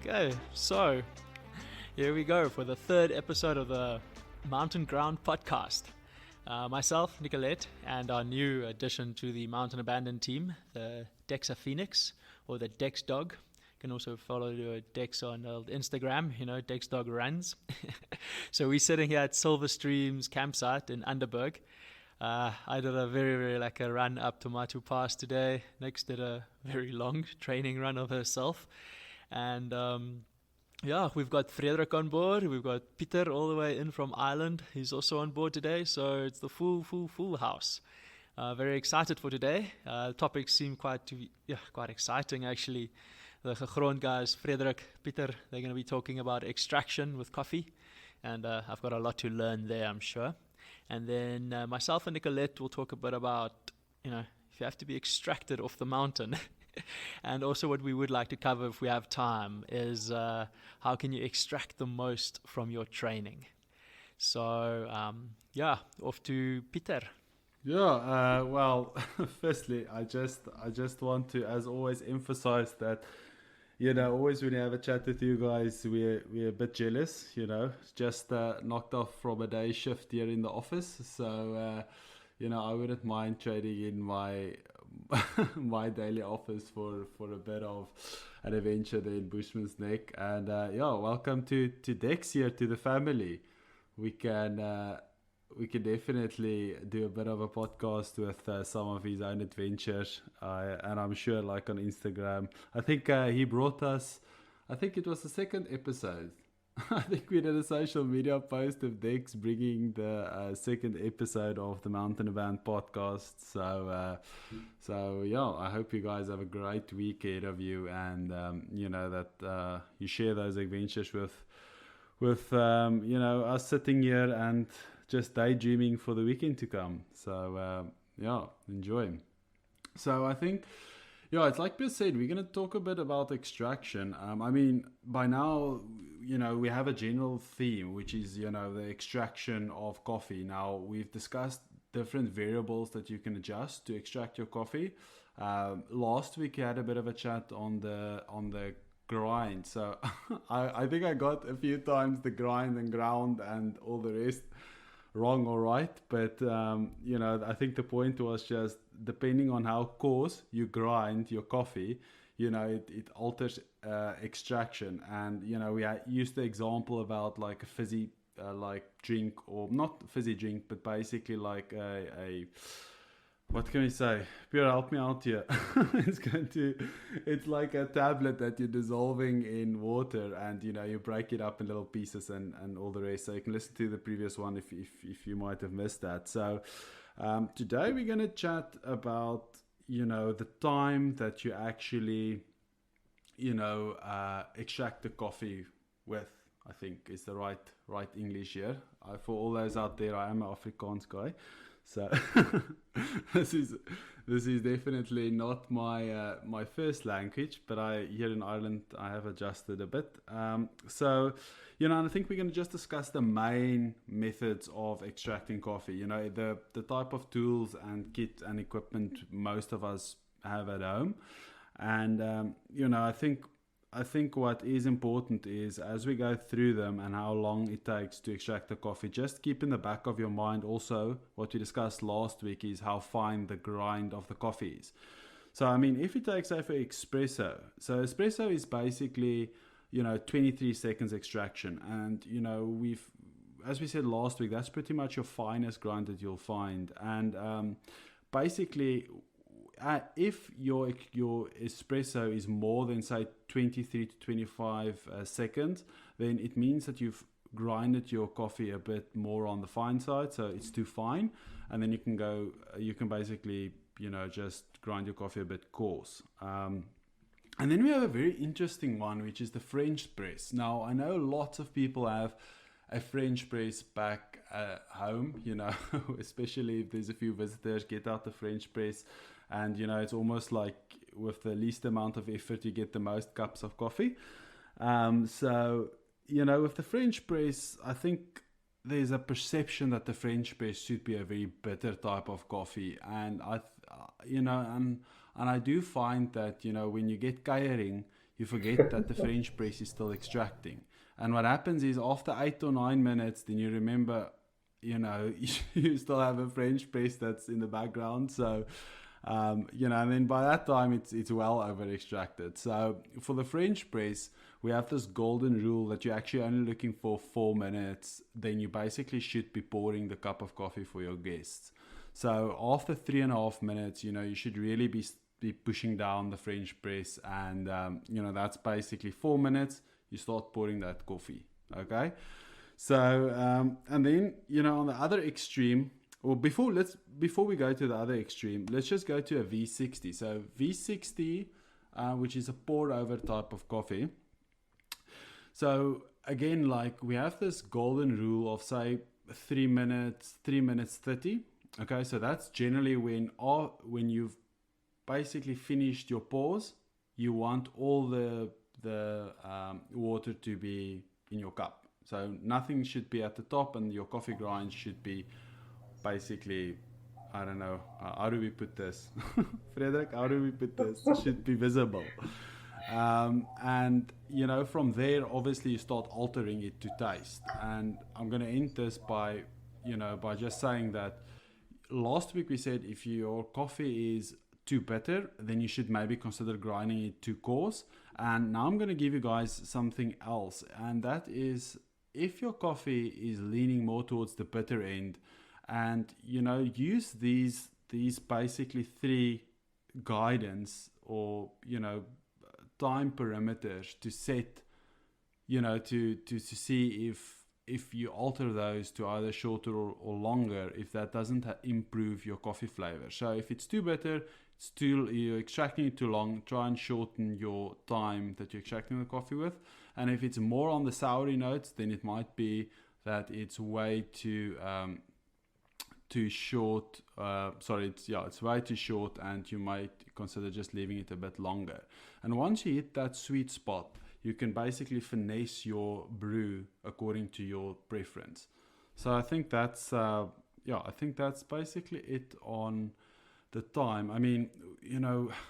Okay, so here we go for the third episode of the Mountain Ground podcast. Myself, Nicolette, and our new addition to the Mountain Abandon team, the Dex Phoenix, or the Dex Dog. You can also follow Dex on Instagram, Dex Dog Runs. So we're sitting here at Silver Streams campsite in Underberg. I did a very a run up Tomato Pass today. Nix did a very long training run of herself. And we've got Frederik on board. We've got Pieter all the way in from Ireland. He's also on board today. So it's the full house. Very excited for today. Topics seem quite exciting actually. The Gegrond guys, Frederik, Pieter, they're going to be talking about extraction with coffee. And I've got a lot to learn there, I'm sure. And then myself and Nicolette will talk a bit about, if you have to be extracted off the mountain. And also what we would like to cover if we have time is how can you extract the most from your training. So, off to Pieter. Well, firstly, I just want to, as always, emphasize that, always when I have a chat with you guys, we're a bit jealous, just knocked off from a day shift here in the office. So, I wouldn't mind trading in my my daily office for a bit of an adventure there in Bushman's Neck. And welcome to Dex here, to the family. We can definitely do a bit of a podcast with some of his own adventures, and I'm sure like on Instagram, I think he brought us, I think it was the second episode. I think we did a social media post of Dex bringing the second episode of the Mountain Band podcast. So I hope you guys have a great week ahead of you, and that you share those adventures with us sitting here and just daydreaming for the weekend to come. So enjoy. So I think, it's like Pierre said, we're going to talk a bit about extraction. By now, we have a general theme, which is, the extraction of coffee. Now, we've discussed different variables that you can adjust to extract your coffee. Last week, we had a bit of a chat on the grind. So I think I got a few times the grind and ground and all the rest wrong or right, but I think the point was just depending on how coarse you grind your coffee, it alters extraction. And we used the example about like a fizzy drink, or not fizzy drink, but basically like a what can we say? Pierre, help me out here. It's like a tablet that you're dissolving in water, and you break it up in little pieces and all the rest. So you can listen to the previous one if you might have missed that. So today we're going to chat about the time that you actually extract the coffee with. I think is the right English here. For all those out there, I am an Afrikaans guy. So this is definitely not my first language, but here in Ireland I have adjusted a bit. And I think we're going to just discuss the main methods of extracting coffee. The type of tools and kit and equipment most of us have at home, and I think what is important is, as we go through them and how long it takes to extract the coffee, just keep in the back of your mind also what we discussed last week is how fine the grind of the coffee is. So, if you take, say, for espresso. So espresso is basically, 23 seconds extraction. And, as we said last week, that's pretty much your finest grind that you'll find. And basically, if your espresso is more than, say, 23 to 25 seconds, then it means that you've grinded your coffee a bit more on the fine side, so it's too fine, and then you can basically just grind your coffee a bit coarse. And then we have a very interesting one, which is the French press. Now, I know lots of people have a French press back at home, especially if there's a few visitors, get out the French press. And, it's almost like with the least amount of effort, you get the most cups of coffee. With the French press, I think there's a perception that the French press should be a very bitter type of coffee. And I do find that, when you get Keiering, you forget that the French press is still extracting. And what happens is after 8 or 9 minutes, then you remember, you still have a French press that's in the background. So, and then by that time it's well over extracted. So for the French press, we have this golden rule that you're actually only looking for 4 minutes. Then you basically should be pouring the cup of coffee for your guests. So after 3.5 minutes, you should really be pushing down the French press, and that's basically 4 minutes. You start pouring that coffee. Okay. So and then on the other extreme, or before we go to the other extreme, let's just go to a V60. So V60, which is a pour over type of coffee. So again, like we have this golden rule of say 3 minutes 30. Okay, so that's generally when you've basically finished your pours, you want all the water to be in your cup. So nothing should be at the top, and your coffee grind should be basically, I don't know, how do we put this? Frederik, how do we put this? It should be visible. And from there, obviously you start altering it to taste. And I'm going to end this by just saying that last week we said if your coffee is too bitter, then you should maybe consider grinding it too coarse. And now I'm going to give you guys something else, and that is if your coffee is leaning more towards the bitter end, and use these basically 3 guidance or time parameters to set, to see if you alter those to either shorter or longer, if that doesn't improve your coffee flavor. So if it's too bitter, you're extracting it too long, try and shorten your time that you're extracting the coffee with. And if it's more on the soury notes, then it might be that it's way too short. It's way too short, and you might consider just leaving it a bit longer. And once you hit that sweet spot, you can basically finesse your brew according to your preference. So I think that's basically it on the time. I mean,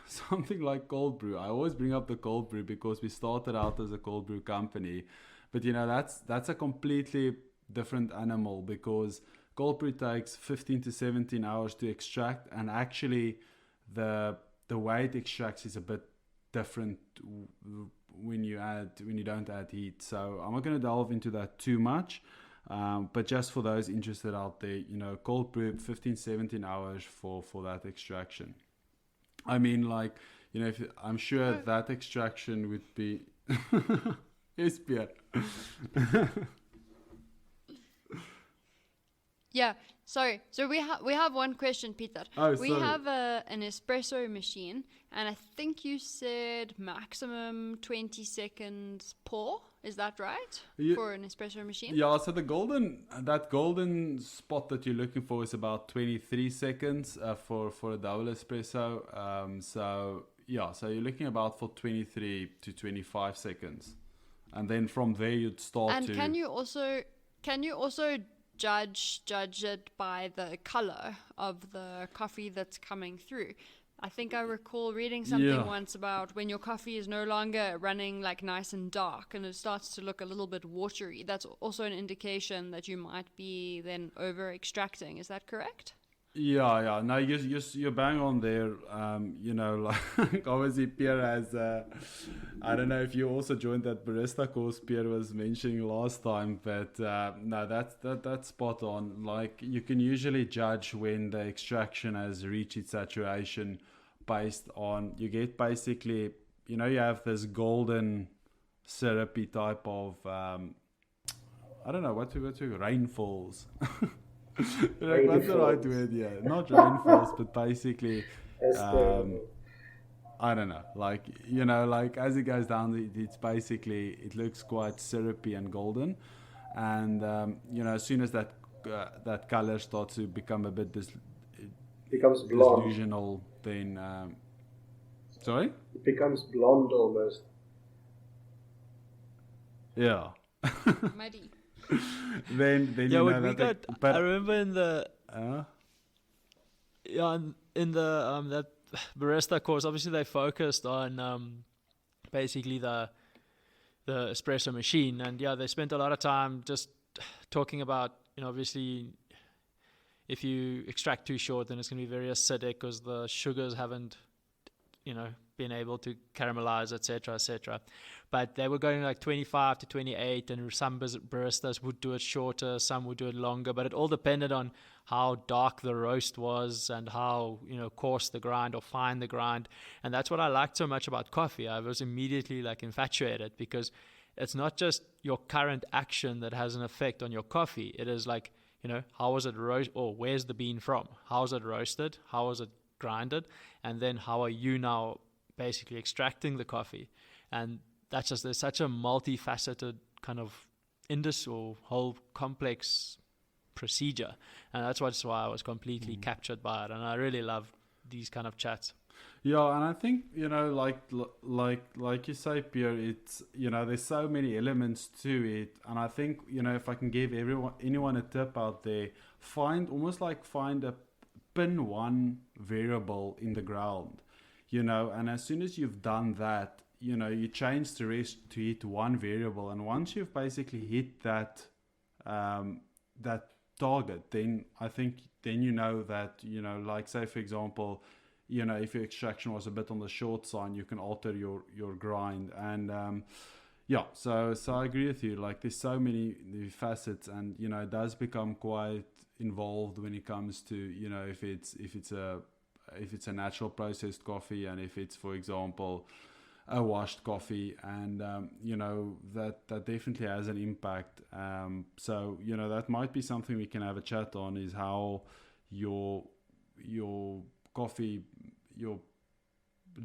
something like cold brew. I always bring up the cold brew because we started out as a cold brew company, but that's a completely different animal, because cold brew takes 15 to 17 hours to extract, and actually the way it extracts is a bit different when you don't add heat. So I'm not going to delve into that too much, but just for those interested out there, cold brew 15-17 hours for that extraction. I mean, like, I'm sure that extraction would be yes, Pierre. Yeah, sorry. So we have one question, Pieter. We have an espresso machine, and I think you said maximum 20 seconds pour. Is that right? For an espresso machine? Yeah, so that golden spot that you're looking for is about 23 seconds for a double espresso. So you're looking about for 23 to 25 seconds. And then from there you'd start and can you also judge it by the color of the coffee that's coming through? I think I recall reading something once about when your coffee is no longer running like nice and dark and it starts to look a little bit watery. That's also an indication that you might be then over extracting. Is that correct? Yeah. No, you're bang on there. Like obviously Pierre has, I don't know if you also joined that barista course Pierre was mentioning last time, but no, that's spot on. Like you can usually judge when the extraction has reached its saturation based on, you get basically, you have this golden syrupy type of, I don't know what to rainfalls. Like, what's the right word? Yeah, not rainfalls, but basically, I don't know. Like like as it goes down, it's basically, it looks quite syrupy and golden, and as soon as that color starts to become a bit becomes blonde. Delusional, then sorry, it becomes blonde almost. Yeah. Muddy. then yeah, what we got. I remember in the in the that barista course, obviously they focused on basically the espresso machine. And yeah, they spent a lot of time just talking about, obviously if you extract too short, then it's going to be very acidic because the sugars haven't, been able to caramelize, etc. But they were going like 25 to 28, and some baristas would do it shorter, some would do it longer, but it all depended on how dark the roast was and how, coarse the grind or fine the grind. And that's what I liked so much about coffee. I was immediately like infatuated, because it's not just your current action that has an effect on your coffee. It is like, how was it roast, or where's the bean from? How was it roasted? How was it grinded? And then how are you now basically extracting the coffee? And that's just, there's such a multifaceted kind of industry or whole complex procedure. And that's why I was completely captured by it. And I really love these kind of chats. Yeah, and I think, like you say, Pierre, it's, there's so many elements to it. And I think, if I can give anyone a tip out there, find a pin one variable in the ground, and as soon as you've done that, you change the rest to hit one variable. And once you've basically hit that target, then I think that, like say, for example, if your extraction was a bit on the short side, you can alter your grind. And so I agree with you. Like, there's so many facets, and it does become quite involved when it comes to if it's a natural processed coffee, and if it's, for example, a washed coffee, and that definitely has an impact. So that might be something we can have a chat on, is how your coffee, your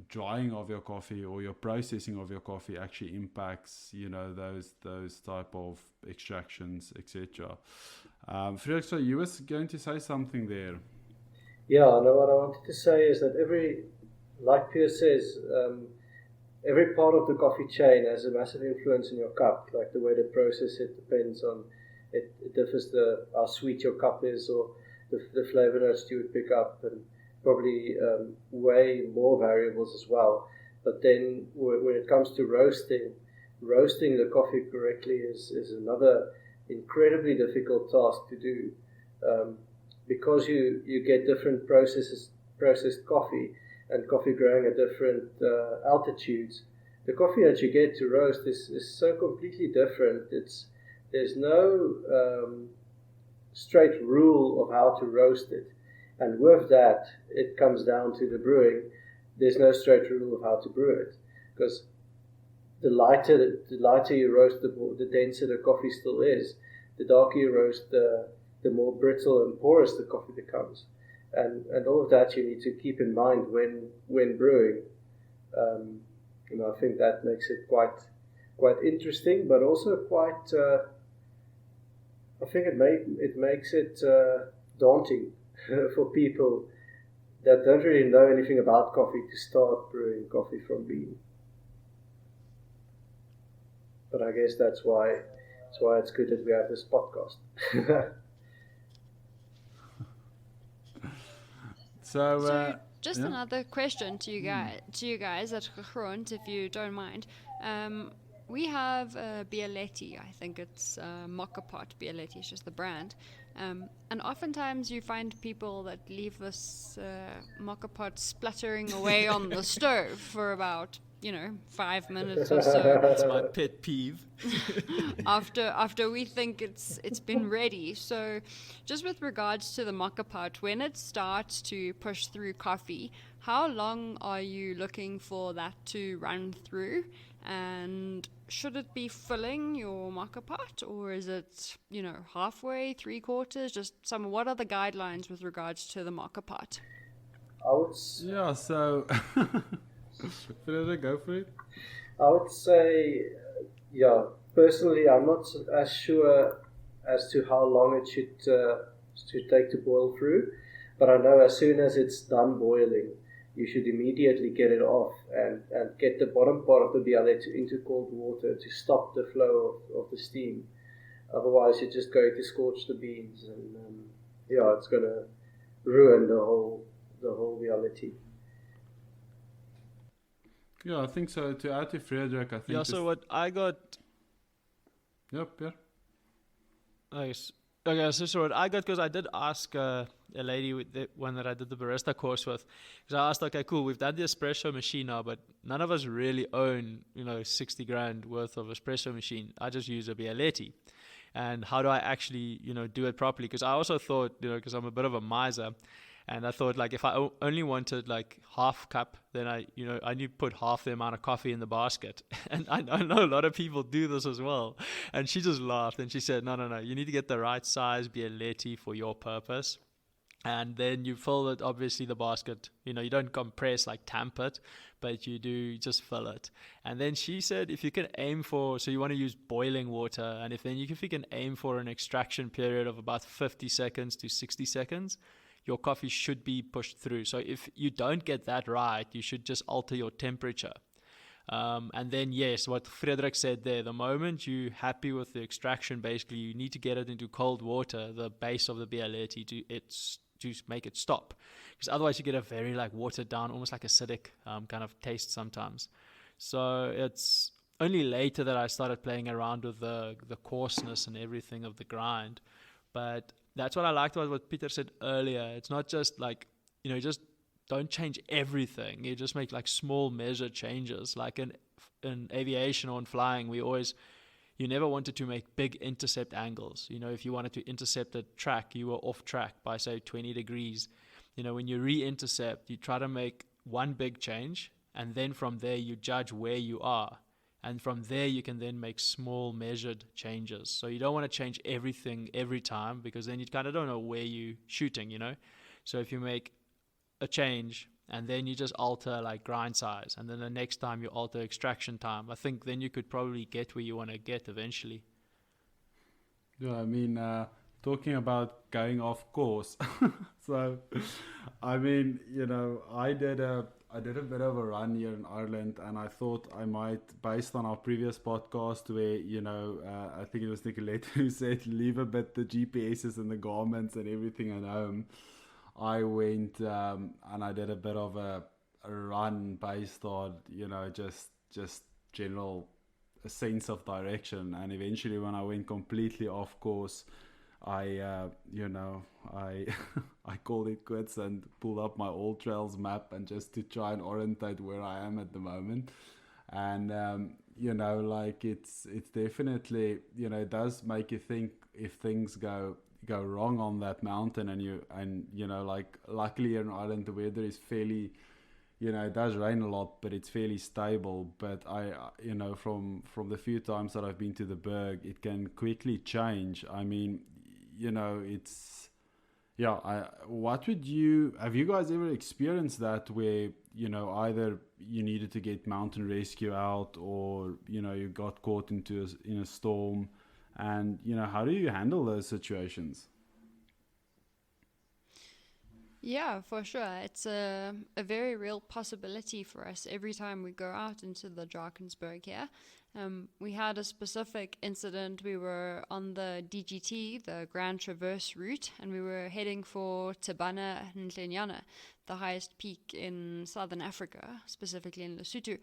drying of your coffee or your processing of your coffee actually impacts those type of extractions, etc. Frederik, so you was going to say something there. Yeah, no, what I wanted to say is that like Pierre says, every part of the coffee chain has a massive influence in your cup. Like, the way they process it depends on it. It differs how sweet your cup is, or the flavor notes you would pick up, and probably way more variables as well. But then when it comes to roasting the coffee correctly is another incredibly difficult task to do, because you get different processed coffee, and coffee growing at different altitudes. The coffee that you get to roast is so completely different. There's no straight rule of how to roast it. And with that, it comes down to the brewing. There's no straight rule of how to brew it, because the lighter you roast, the denser the coffee still is. The darker you roast, the more brittle and porous the coffee becomes. And all of that you need to keep in mind when brewing. I think that makes it quite interesting, but also quite. I think it makes it daunting for people that don't really know anything about coffee to start brewing coffee from bean. But I guess that's why it's good that we have this podcast. So just another question to you guys at Gegrond, if you don't mind. We have Bialetti. I think it's Mocha Pot. Bialetti is just the brand. And oftentimes you find people that leave this Mocha Pot spluttering away on the stove for about 5 minutes or so. That's my pet peeve. after we think it's been ready. So just with regards to the Mocha Pot, when it starts to push through coffee, how long are you looking for that to run through? And should it be filling your Mocha Pot, or is it, halfway, 3/4? Just what are the guidelines with regards to the Mocha Pot? Yeah, so Frederik, go for it. I would say, personally, I'm not as sure as to how long it should take to boil through, but I know as soon as it's done boiling, you should immediately get it off and get the bottom part of the bialetti into cold water to stop the flow of the steam. Otherwise, you're just going to scorch the beans, and it's going to ruin the whole bialetti. Yeah, I think so. To add to Frederik, I think. Yeah. So what I got. Yep. Yeah. Okay, so what I got, because I did ask a lady with the one that I did the barista course with, because I asked, okay, cool, we've done the espresso machine now, but none of us really own, 60 grand worth of espresso machine. I just use a Bialetti. And how do I actually, do it properly? Because I also thought, because I'm a bit of a miser, and I thought, like, if I only wanted, like, half cup, then I need to put half the amount of coffee in the basket. And I know a lot of people do this as well. And she just laughed, and she said, no, you need to get the right size Bialetti for your purpose. And then you fill it, obviously, the basket. You don't compress, like, tamp it, but you do just fill it. And then she said, if you can aim for, so you want to use boiling water, and if you can aim for an extraction period of about 50 seconds to 60 seconds, your coffee should be pushed through. So if you don't get that right, you should just alter your temperature. And then, yes, what Frederik said there, the moment you're happy with the extraction, basically, you need to get it into cold water, the base of the Bialetti, to make it stop. Because otherwise you get a very, like, watered down, almost like acidic kind of taste sometimes. So it's only later that I started playing around with the coarseness and everything of the grind. But that's what I liked about what Pieter said earlier. It's not just like, just don't change everything. You just make, like, small measured changes. Like in aviation or in flying, you never wanted to make big intercept angles. If you wanted to intercept a track, you were off track by, say, 20 degrees. When you re-intercept, you try to make one big change, and then from there you judge where you are. And from there, you can then make small measured changes. So you don't want to change everything every time, because then you kind of don't know where you're shooting, So if you make a change and then you just alter, like, grind size, and then the next time you alter extraction time, I think then you could probably get where you want to get eventually. Yeah, I mean, talking about going off course. So, I mean, I did a bit of a run here in Ireland, and I thought I might, based on our previous podcast where, I think it was Nicolette who said, leave a bit the GPSs and the garments and everything at home. I went and I did a bit of a run based on, just general sense of direction. And eventually when I went completely off course, I called it quits and pulled up my All Trails map, and just to try and orientate where I am at the moment. And like it's definitely, it does make you think if things go wrong on that mountain, and like, luckily here in Ireland the weather is fairly, it does rain a lot, but it's fairly stable. But I from the few times that I've been to the Berg, it can quickly change. I mean, it's, yeah, have you guys ever experienced that where, either you needed to get mountain rescue out, or, you got caught in a storm, and, how do you handle those situations? Yeah, for sure. It's a very real possibility for us every time we go out into the Drakensberg here. We had a specific incident. We were on the DGT, the Grand Traverse route, and we were heading for Tabana Ntlenyana, the highest peak in southern Africa, specifically in Lesotho.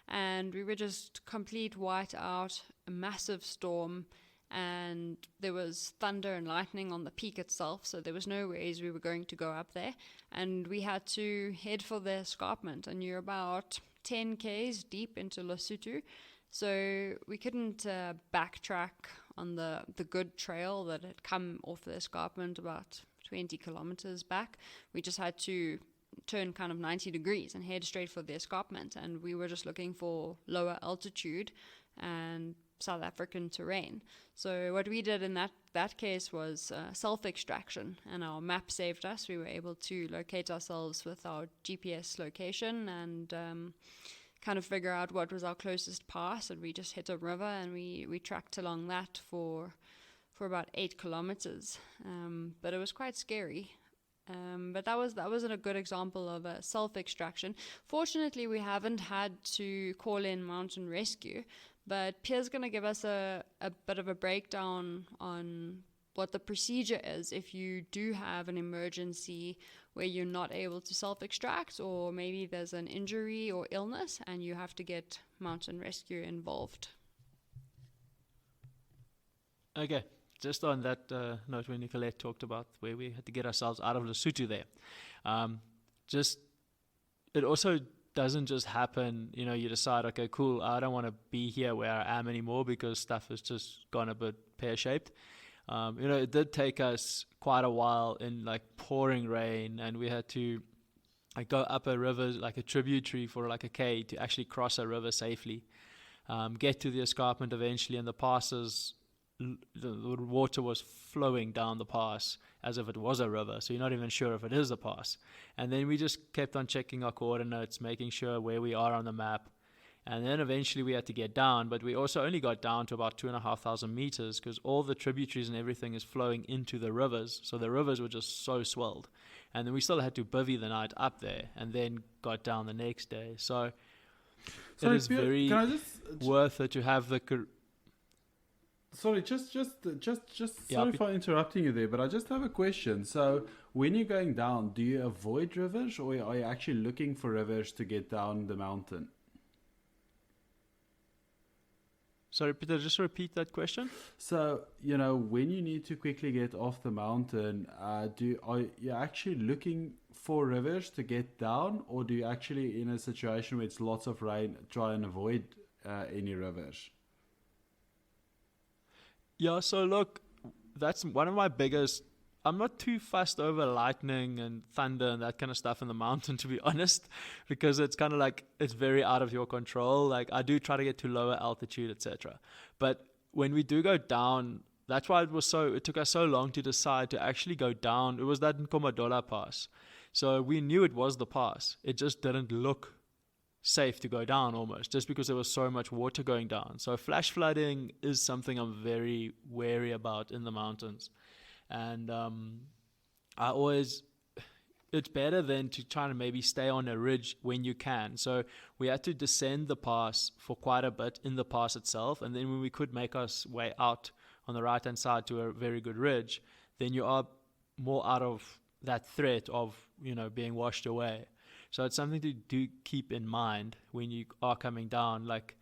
And we were just complete white out, a massive storm, and there was thunder and lightning on the peak itself, so there was no ways we were going to go up there. And we had to head for the escarpment, and you're about 10 k's deep into Lesotho. So we couldn't backtrack on the good trail that had come off the escarpment about 20 kilometers back. We just had to turn kind of 90 degrees and head straight for the escarpment. And we were just looking for lower altitude and South African terrain. So what we did in that case was self-extraction, and our map saved us. We were able to locate ourselves with our GPS location and kind of figure out what was our closest pass, and we just hit a river, and we tracked along that for about 8 kilometers. But it was quite scary. But that was a good example of a self-extraction. Fortunately, we haven't had to call in mountain rescue, but Pierre's going to give us a bit of a breakdown on what the procedure is if you do have an emergency where you're not able to self-extract, or maybe there's an injury or illness and you have to get mountain rescue involved. Okay, just on that note when Nicolette talked about where we had to get ourselves out of Lesotho there, it also doesn't just happen, you decide, okay, cool, I don't want to be here where I am anymore because stuff has just gone a bit pear-shaped. It did take us quite a while in like pouring rain, and we had to go up a river, like a tributary for like a K, to actually cross a river safely, get to the escarpment eventually, and the passes, the water was flowing down the pass as if it was a river, so you're not even sure if it is a pass. And then we just kept on checking our coordinates, making sure where we are on the map. And then eventually we had to get down, but we also only got down to about 2,500 meters because all the tributaries and everything is flowing into the rivers. So the rivers were just so swelled. And then we still had to bivvy the night up there and then got down the next day. So it is very worth it to have the... Sorry, just sorry for interrupting you there, but I just have a question. So when you're going down, do you avoid rivers, or are you actually looking for rivers to get down the mountain? Sorry, Peter, just repeat that question. So, when you need to quickly get off the mountain, are you actually looking for rivers to get down, or do you actually, in a situation where it's lots of rain, try and avoid any rivers? Yeah, so look, that's one of my biggest... I'm not too fussed over lightning and thunder and that kind of stuff in the mountain, to be honest, because it's kind of like, it's very out of your control. Like, I do try to get to lower altitude, etc. But when we do go down, that's why it took us so long to decide to actually go down. It was that Nkomadola pass. So we knew it was the pass. It just didn't look safe to go down almost, just because there was so much water going down. So flash flooding is something I'm very wary about in the mountains. And it's better than to try to maybe stay on a ridge when you can. So we had to descend the pass for quite a bit in the pass itself. And then when we could make our way out on the right-hand side to a very good ridge, then you are more out of that threat of, being washed away. So it's something to do keep in mind when you are coming down. Like,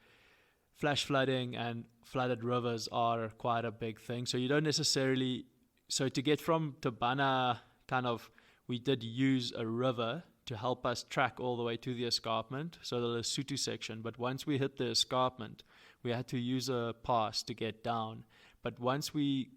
flash flooding and flooded rivers are quite a big thing. So you don't necessarily... So to get from Tabana, we did use a river to help us track all the way to the escarpment, so the Lesotho section. But once we hit the escarpment, we had to use a pass to get down. But once we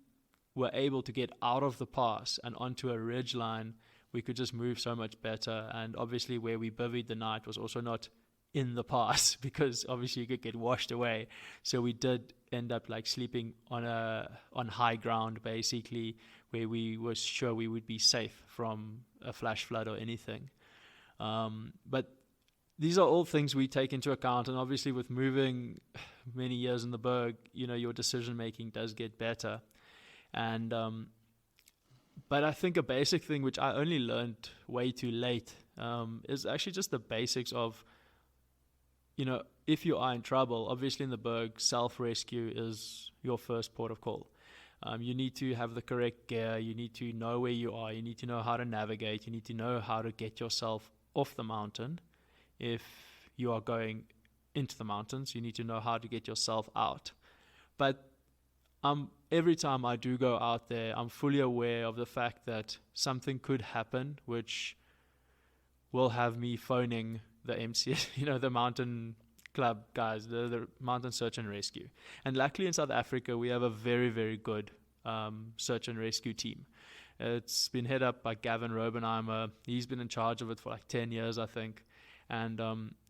were able to get out of the pass and onto a ridge line, we could just move so much better. And obviously where we bivvied the night was also not in the pass, because obviously you could get washed away. So we did end up sleeping on high ground, basically, where we were sure we would be safe from a flash flood or anything. But these are all things we take into account, and obviously with moving many years in the Berg, your decision making does get better. And but I think a basic thing which I only learned way too late is actually just the basics of, if you are in trouble, obviously in the Berg, self-rescue is your first port of call. You need to have the correct gear, you need to know where you are, you need to know how to navigate, you need to know how to get yourself off the mountain. If you are going into the mountains, you need to know how to get yourself out. But every time I do go out there, I'm fully aware of the fact that something could happen, which will have me phoning the MCS, the mountain club guys, the mountain search and rescue. And luckily in South Africa, we have a very, very good search and rescue team. It's been headed up by Gavin Robenheimer. He's been in charge of it for 10 years, I think. And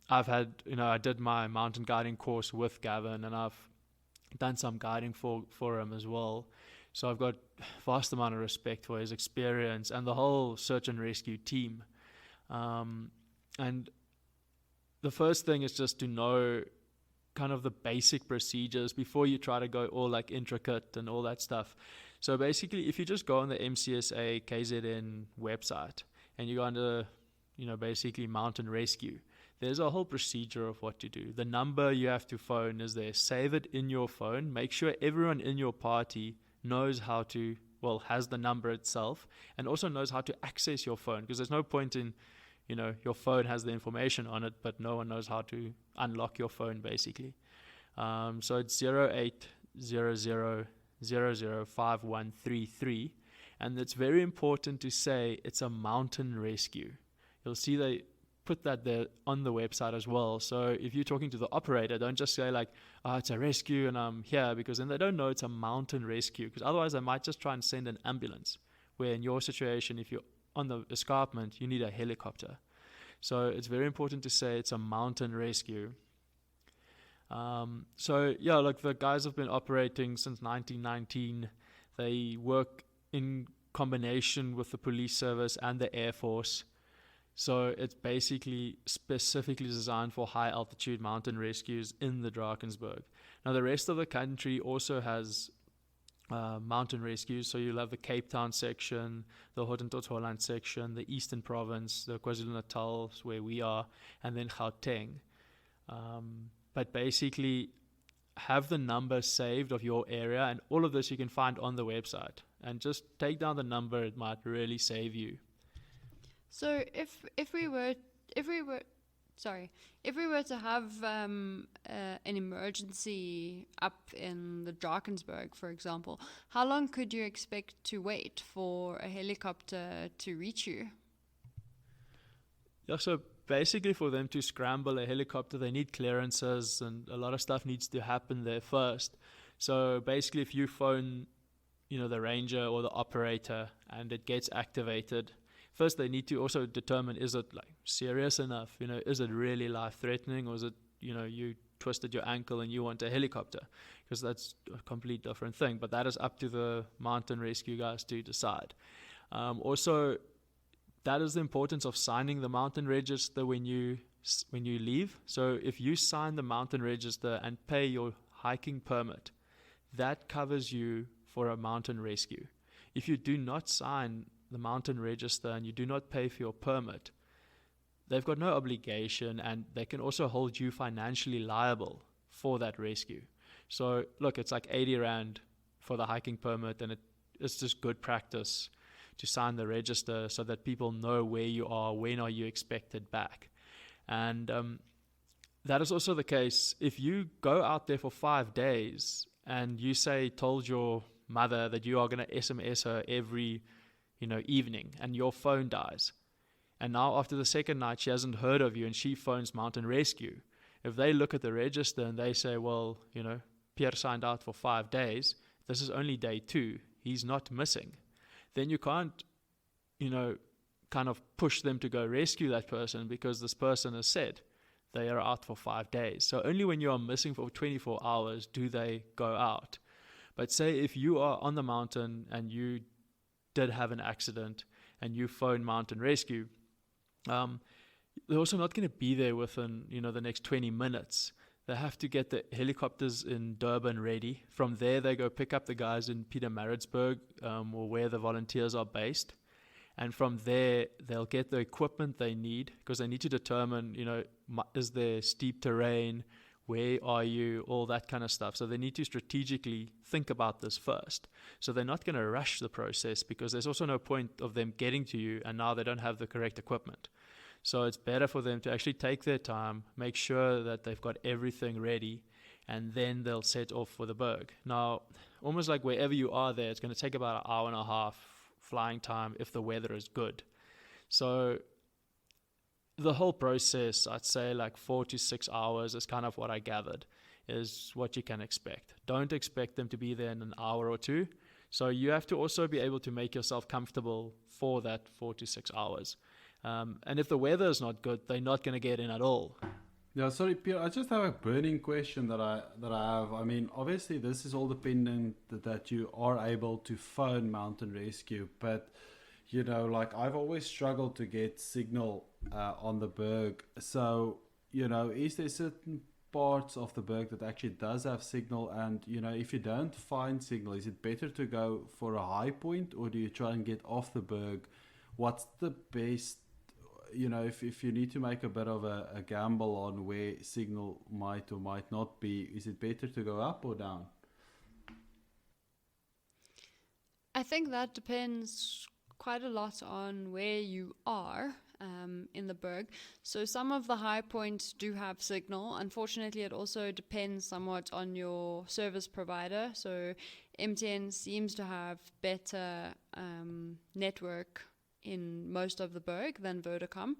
I've had, I did my mountain guiding course with Gavin, and I've done some guiding for him as well. So I've got vast amount of respect for his experience and the whole search and rescue team. And the first thing is just to know kind of the basic procedures before you try to go all intricate and all that stuff. So basically, if you just go on the MCSA KZN website and you go under, basically mountain rescue, there's a whole procedure of what to do. The number you have to phone is there. Save it in your phone. Make sure everyone in your party knows how to has the number itself, and also knows how to access your phone, because there's no point in, your phone has the information on it, but no one knows how to unlock your phone, basically. So it's 0800005133, and it's very important to say it's a mountain rescue. You'll see they put that there on the website as well. So if you're talking to the operator, don't just say like, it's a rescue and I'm here, because then they don't know it's a mountain rescue, because otherwise they might just try and send an ambulance, where in your situation, if you're on the escarpment, you need a helicopter. So it's very important to say it's a mountain rescue. The guys have been operating since 1919. They work in combination with the police service and the Air Force. So it's basically specifically designed for high altitude mountain rescues in the Drakensberg. Now the rest of the country also has mountain rescues. So you'll have the Cape Town section, the Holland section, the Eastern Province, the KwaZulu-Natal, where we are, and then Gauteng. But basically have the number saved of your area, and all of this you can find on the website. And just take down the number, it might really save you. So if we were to have an emergency up in the Drakensberg, for example, how long could you expect to wait for a helicopter to reach you? Yeah, so basically for them to scramble a helicopter, they need clearances, and a lot of stuff needs to happen there first. So basically if you phone, the ranger or the operator and it gets activated, first they need to also determine, is it like serious enough? Is it really life-threatening, or is it, you twisted your ankle and you want a helicopter? Because that's a complete different thing. But that is up to the mountain rescue guys to decide. Also, that is the importance of signing the mountain register when you leave. So if you sign the mountain register and pay your hiking permit, that covers you for a mountain rescue. If you do not sign the mountain register and you do not pay for your permit, they've got no obligation, and they can also hold you financially liable for that rescue. So look, it's like 80 Rand for the hiking permit, and it's just good practice to sign the register so that people know where you are, when are you expected back. And that is also the case if you go out there for 5 days and you told your mother that you are going to SMS her every evening, and your phone dies. And now after the second night, she hasn't heard of you and she phones Mountain Rescue. If they look at the register and they say, well, Pierre signed out for 5 days, this is only day 2, he's not missing. Then you can't, kind of push them to go rescue that person, because this person has said they are out for 5 days. So only when you are missing for 24 hours do they go out. But say if you are on the mountain and you did have an accident and you phone Mountain Rescue, they're also not going to be there within the next 20 minutes. They have to get the helicopters in Durban ready. From there they go pick up the guys in Pietermaritzburg, or where the volunteers are based, and from there they'll get the equipment they need, because they need to determine is there steep terrain, where are you, all that kind of stuff. So they need to strategically think about this first. So they're not going to rush the process, because there's also no point of them getting to you and now they don't have the correct equipment. So it's better for them to actually take their time, make sure that they've got everything ready, and then they'll set off for the berg. Now, almost like wherever you are there, it's going to take about an hour and a half flying time if the weather is good. So the whole process, I'd say like 4 to 6 hours is kind of what I gathered, is what you can expect. Don't expect them to be there in an hour or two. So you have to also be able to make yourself comfortable for that 4 to 6 hours. And if the weather is not good, they're not going to get in at all. Yeah, sorry, Pierre, I just have a burning question that I have. I mean, obviously this is all dependent that you are able to phone Mountain Rescue, but I've always struggled to get signal on the berg. So, is there certain parts of the berg that actually does have signal? And, if you don't find signal, is it better to go for a high point, or do you try and get off the berg? What's the best, if you need to make a bit of a gamble on where signal might or might not be, is it better to go up or down? I I think that depends quite a lot on where you are in the berg. So some of the high points do have signal. Unfortunately, it also depends somewhat on your service provider. So MTN seems to have better network in most of the berg than Vodacom.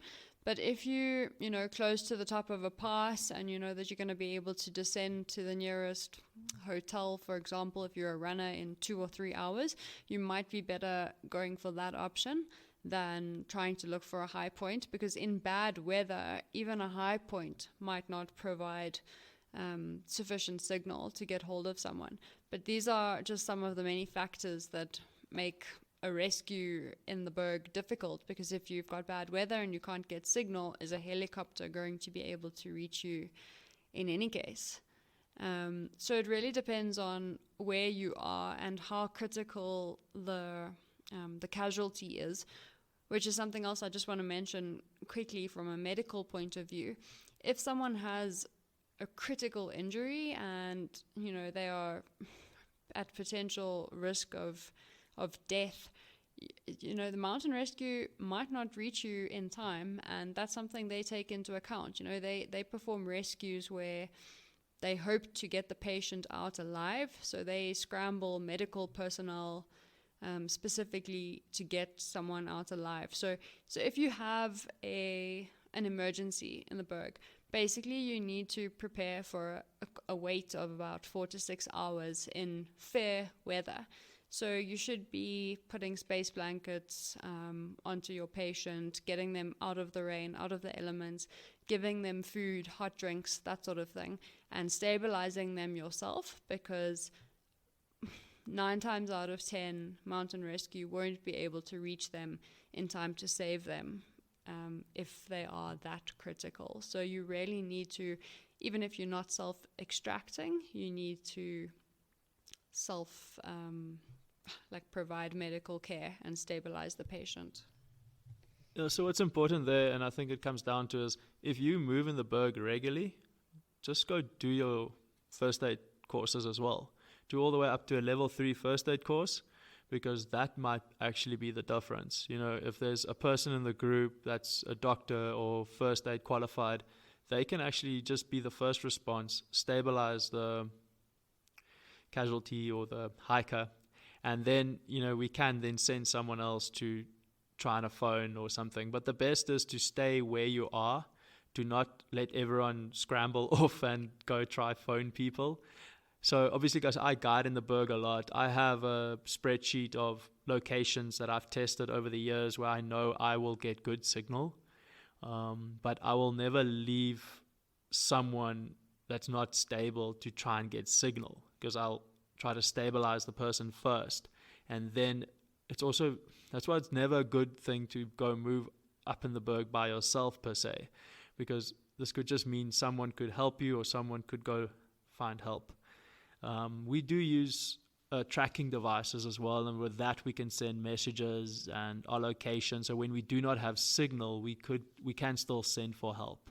But if you close to the top of a pass and you know that you're going to be able to descend to the nearest hotel, for example, if you're a runner in 2 or 3 hours, you might be better going for that option than trying to look for a high point, because in bad weather, even a high point might not provide sufficient signal to get hold of someone. But these are just some of the many factors that make a rescue in the berg difficult, because if you've got bad weather and you can't get signal, is a helicopter going to be able to reach you in any case? So it really depends on where you are and how critical the casualty is, which is something else I just want to mention quickly from a medical point of view. If someone has a critical injury and they are at potential risk of death, the mountain rescue might not reach you in time, and that's something they take into account. They perform rescues where they hope to get the patient out alive, so they scramble medical personnel specifically to get someone out alive. So if you have an emergency in the berg, basically you need to prepare for a wait of about 4 to 6 hours in fair weather. So you should be putting space blankets onto your patient, getting them out of the rain, out of the elements, giving them food, hot drinks, that sort of thing, and stabilizing them yourself, because 9 times out of 10, mountain rescue won't be able to reach them in time to save them if they are that critical. So you really need to, even if you're not self-extracting, you need to provide medical care and stabilize the patient. Yeah, so what's important there, and I think it comes down to, is if you move in the berg regularly, just go do your first aid courses as well. Do all the way up to a level 3 first aid course, because that might actually be the difference. If there's a person in the group that's a doctor or first aid qualified, they can actually just be the first response, stabilize the casualty or the hiker, and then we can then send someone else to try on a phone or something. But the best is to stay where you are. Do not let everyone scramble off and go try phone people. So obviously, guys, I guide in the berg a lot. I have a spreadsheet of locations that I've tested over the years where I know I will get good signal. But I will never leave someone that's not stable to try and get signal, because I'll try to stabilize the person first. And then that's why it's never a good thing to go move up in the berg by yourself per se, because this could just mean someone could help you or someone could go find help. We do use tracking devices as well, and with that we can send messages and our location. So when we do not have signal, we can still send for help.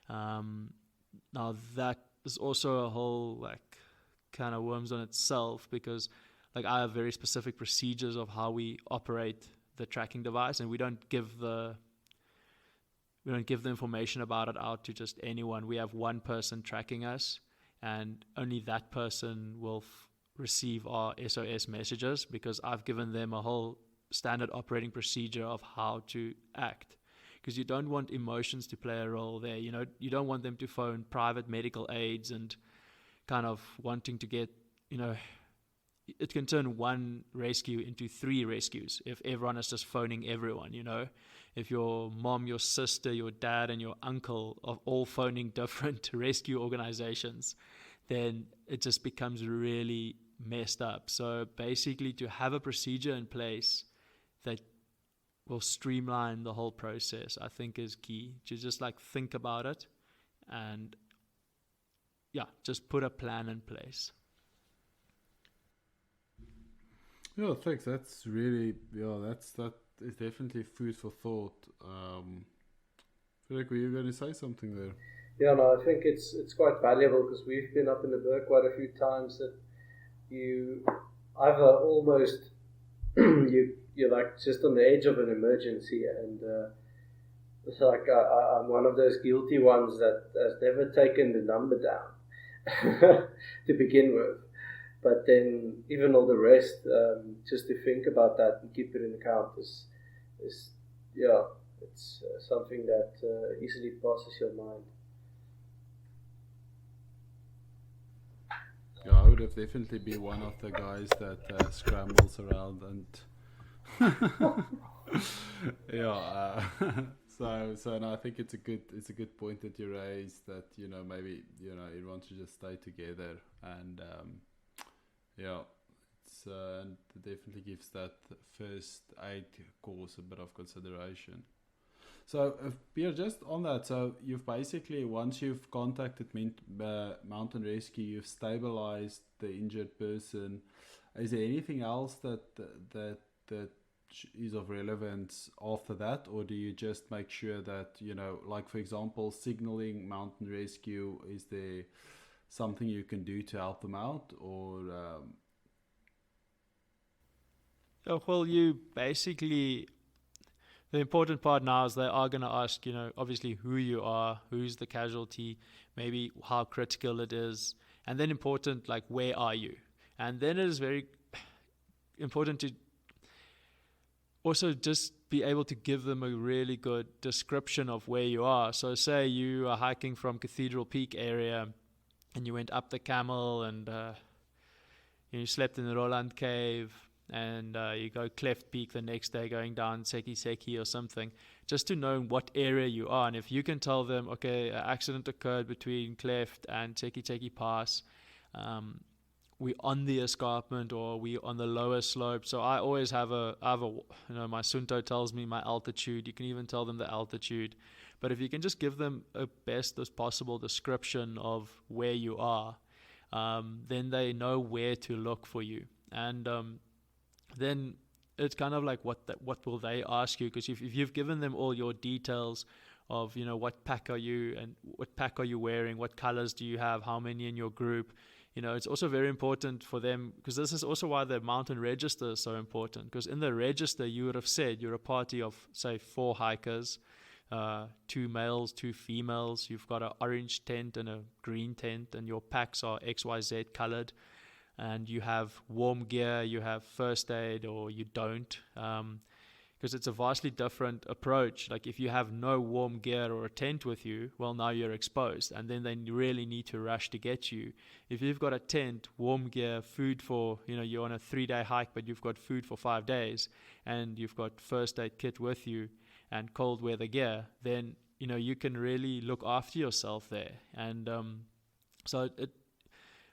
Now that is also a whole kind of worms on itself, because I have very specific procedures of how we operate the tracking device, and we don't give the information about it out to just anyone. We have one person tracking us, and only that person will receive our SOS messages, because I've given them a whole standard operating procedure of how to act. Because you don't want emotions to play a role there. You don't want them to phone private medical aids and kind of wanting to get, it can turn one rescue into 3 rescues if everyone is just phoning everyone. If your mom, your sister, your dad, and your uncle are all phoning different rescue organizations, then it just becomes really messed up. So basically, to have a procedure in place that will streamline the whole process, I think is key. To just think about it and just put a plan in place. Yeah, thanks. That's really, that is definitely food for thought. Frederik, were you going to say something there? Yeah, no, I think it's quite valuable, because we've been up in the berg quite a few times that you either almost you're like just on the edge of an emergency, and it's like I'm one of those guilty ones that has never taken the number down to begin with. But then even all the rest, just to think about that and keep it in account is yeah, it's something that easily passes your mind. Yeah, I would have definitely been one of the guys that scrambles around and yeah. So and I think it's a good point that you raised, that maybe everyone should just stay together, and yeah, and it definitely gives that first aid course a bit of consideration. So, Pierre, just on that, so you've basically, once you've contacted Mountain Rescue, you've stabilized the injured person. Is there anything else that is of relevance after that, or do you just make sure that, like for example, signaling Mountain Rescue, is there something you can do to help them out, or well, you basically, the important part now is they are going to ask, obviously who you are, who's the casualty, maybe how critical it is, and then important, like, where are you? And then it is very important to also just be able to give them a really good description of where you are. So say you are hiking from Cathedral Peak area and you went up the Camel, and you slept in the Roland Cave, and you go Cleft Peak the next day, going down Seki Seki or something, just to know what area you are. And if you can tell them, okay, an accident occurred between Cleft and Seki Seki Pass, we on the escarpment, or we on the lower slope. So I always have my Sunto tells me my altitude. You can even tell them the altitude. But if you can just give them a best as possible description of where you are, then they know where to look for you. And then it's kind of like what will they ask you? Because if you've given them all your details of, what pack are you, and what pack are you wearing, what colors do you have, how many in your group, it's also very important for them, because this is also why the mountain register is so important. Because in the register, you would have said you're a party of, say, 4 hikers, 2 males, 2 females. You've got an orange tent and a green tent, and your packs are XYZ colored. And you have warm gear, you have first aid, or you don't, because it's a vastly different approach. Like if you have no warm gear or a tent with you, well, now you're exposed, and then they really need to rush to get you. If you've got a tent, warm gear, food for, you're on a 3-day hike, but you've got food for 5 days, and you've got first aid kit with you and cold weather gear, then, you can really look after yourself there. And so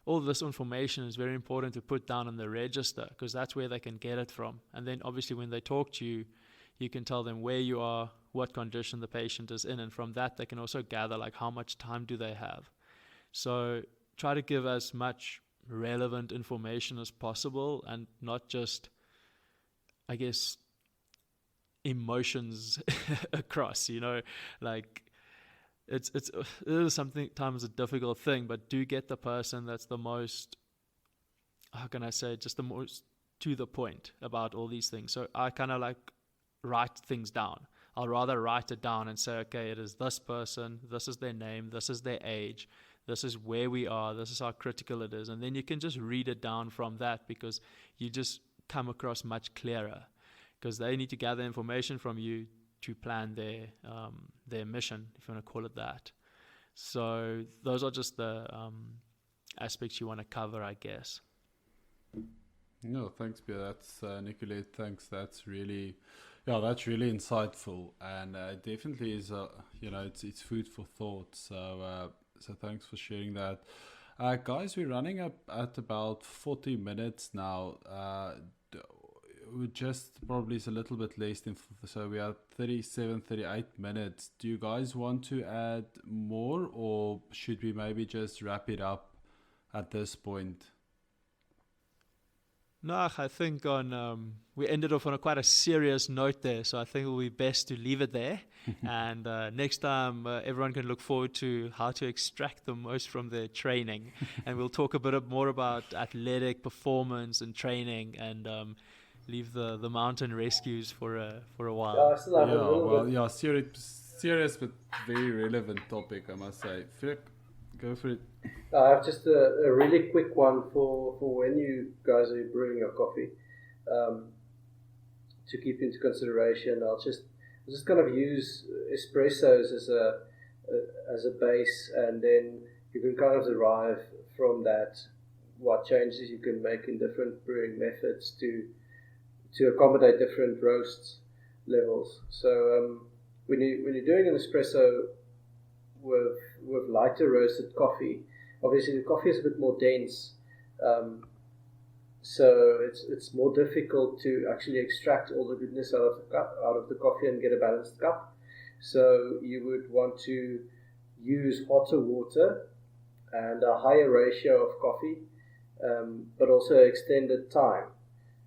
all this information is very important to put down on the register, because that's where they can get it from. And then obviously when they talk to you, you can tell them where you are, what condition the patient is in, and from that they can also gather like how much time do they have. So try to give as much relevant information as possible, and not just, I guess, emotions across, like it is sometimes a difficult thing, but do get the person that's the most, how can I say, just the most to the point about all these things. So I kind of like write things down. I'll rather write it down and say, okay, it is this person, this is their name, this is their age, this is where we are, this is how critical it is. And then you can just read it down from that, because you just come across much clearer, because they need to gather information from you to plan their mission, if you want to call it that. So those are just the aspects you want to cover, I guess. No, thanks, Pierre. That's Nicolette. Thanks. That's really insightful, and definitely is it's food for thought. So thanks for sharing that, guys. We're running up at about 40 minutes now. We just probably is a little bit less than, so we are 38 minutes. Do you guys want to add more, or should we maybe just wrap it up at this point? No, I think we ended off on quite a serious note there, so I think it will be best to leave it there. And next time, everyone can look forward to how to extract the most from their training. And we'll talk a bit more about athletic performance and training, and leave the mountain rescues for a while. Yeah, I still have a little bit. Yeah, serious but very relevant topic, I must say. Frick, go for it. I have just a really quick one for when you guys are brewing your coffee. To keep into consideration, I'll just kind of use espressos as a base, and then you can kind of derive from that what changes you can make in different brewing methods to accommodate different roast levels. So when you're doing an espresso with lighter roasted coffee, obviously the coffee is a bit more dense. So it's more difficult to actually extract all the goodness out of the coffee and get a balanced cup. So you would want to use hotter water and a higher ratio of coffee, but also extended time.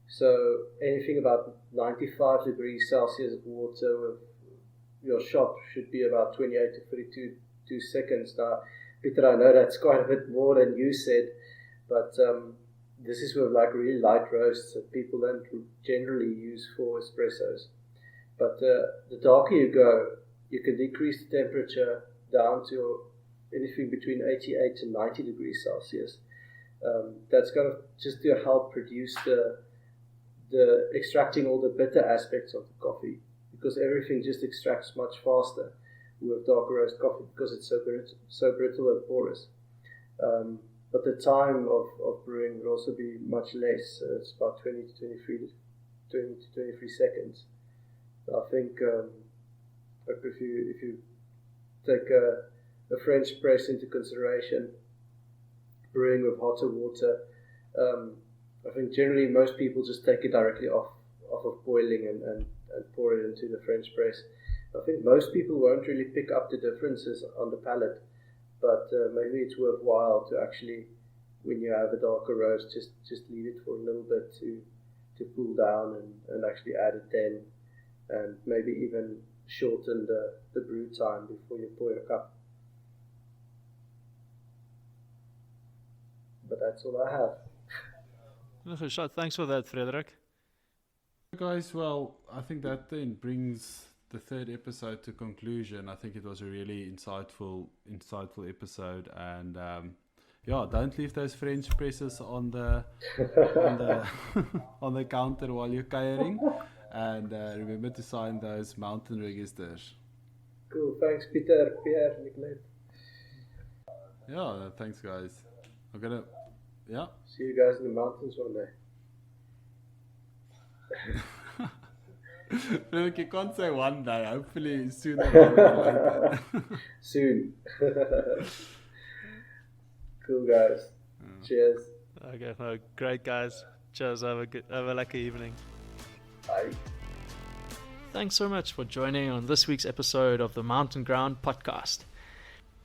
So anything about 95 degrees Celsius water with your shot should be about 28 to 32 seconds. Now, Pieter, I know that's quite a bit more than you said, but this is with like really light roasts that people don't generally use for espressos. But the darker you go, you can decrease the temperature down to anything between 88 to 90 degrees Celsius. That's going to just to help produce the extracting all the bitter aspects of the coffee, because everything just extracts much faster with darker roast coffee because it's so brittle and porous. But the time of brewing will also be much less. It's about 20 to 23 seconds. I think if you take a French press into consideration, brewing with hotter water, I think generally most people just take it directly off of boiling and pour it into the French press. I think most people won't really pick up the differences on the palate, but maybe it's worthwhile to actually, when you have a darker roast, just leave it for a little bit to cool down and actually add it then, and maybe even shorten the brew time before you pour your cup. But that's all I have. Thanks for that, Frederik. Guys, well, I think that then brings the third episode to conclusion. I think it was a really insightful episode, and don't leave those French presses on the on the counter while you're carrying, and remember to sign those mountain registers. Cool, thanks Pieter, Pierre, Nicolette. Yeah, thanks guys. See you guys in the mountains one day. You can't say one day, hopefully sooner than later. Soon. Cool guys. Cheers. Okay, no, great guys. Cheers, have a lucky evening. Bye. Thanks so much for joining on this week's episode of the Mountain Ground podcast.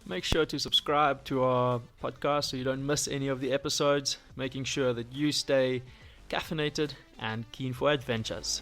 Make sure to subscribe to our podcast so you don't miss any of the episodes, making sure that you stay caffeinated and keen for adventures.